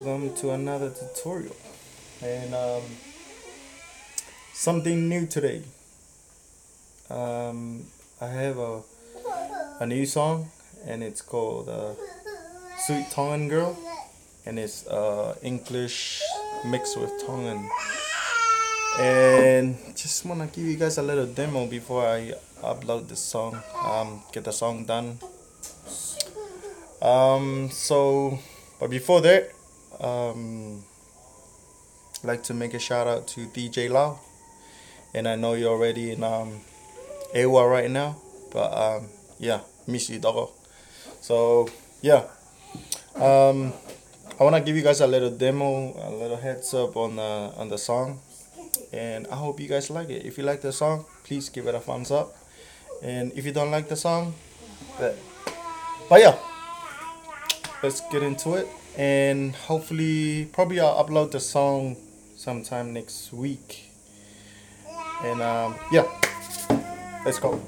Welcome to another tutorial and something new today. I have a new song and it's called Sweet Tongan Girl, and it's English mixed with Tongan. And just want to give you guys a little demo before I upload this song, get the song done. But before that, I'd like to make a shout out to DJ Lau, and I know you're already in AWA right now, but yeah, miss you, doggo. So yeah, I wanna give you guys a little demo, a little heads up on the song, and I hope you guys like it. If you like the song, please give it a thumbs up, and if you don't like the song, but yeah, let's get into it. And hopefully, probably I'll upload the song sometime next week. And yeah, let's go.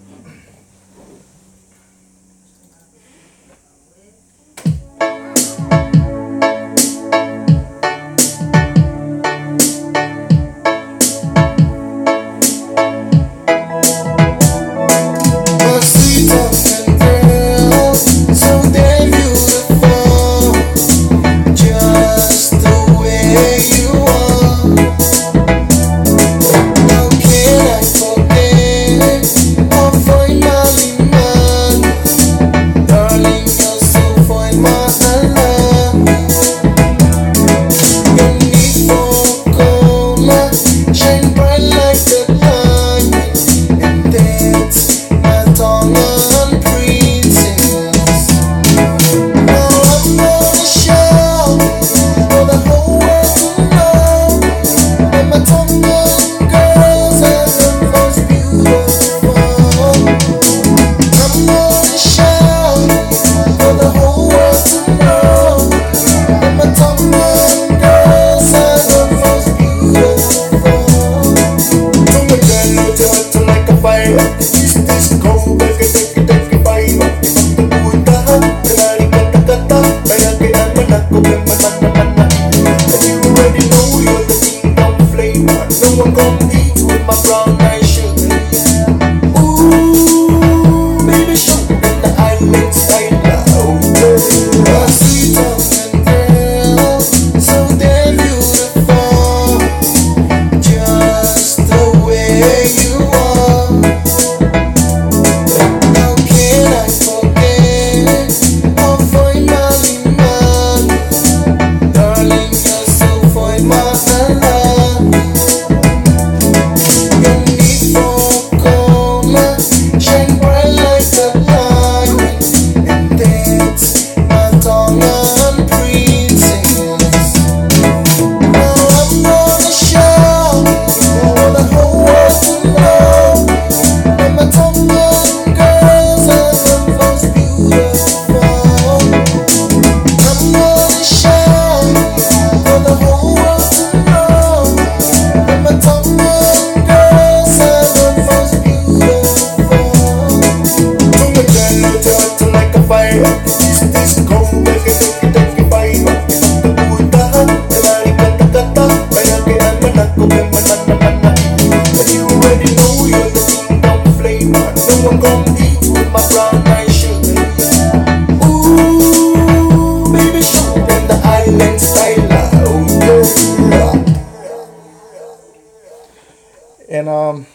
And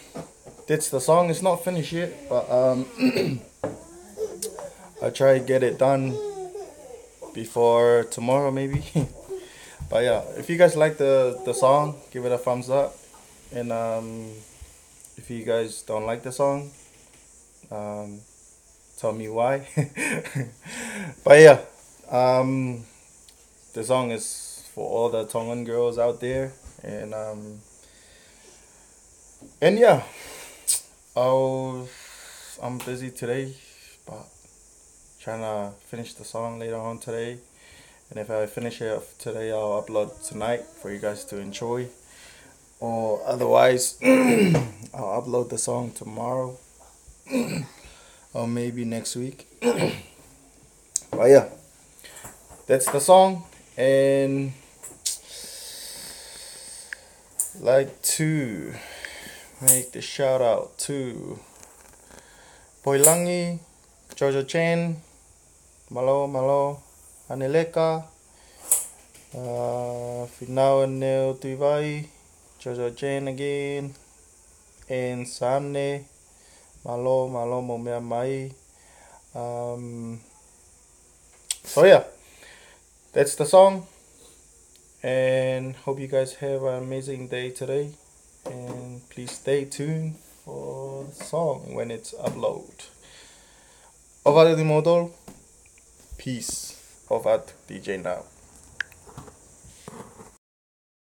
that's the song. It's not finished yet, but I'll try to get it done before tomorrow maybe. But yeah, if you guys like the song, give it a thumbs up. And if you guys don't like the song, tell me why. But yeah, the song is for all the Tongan girls out there, and yeah, I'm busy today, but trying to finish the song later on today. And if I finish it today, I'll upload tonight for you guys to enjoy. Or otherwise, I'll upload the song tomorrow or maybe next week. But yeah, that's the song. And like to make the shout out to Poilangi, Jojo Chen, Malo Malo, Aneleka, Finau Neo Tuivai, Jojo Chen again, and Sane, Malo Malo Momea Mai. So yeah, that's the song, and hope you guys have an amazing day today, and please stay tuned for the song when it's upload. Over the model, peace. Over to DJ now.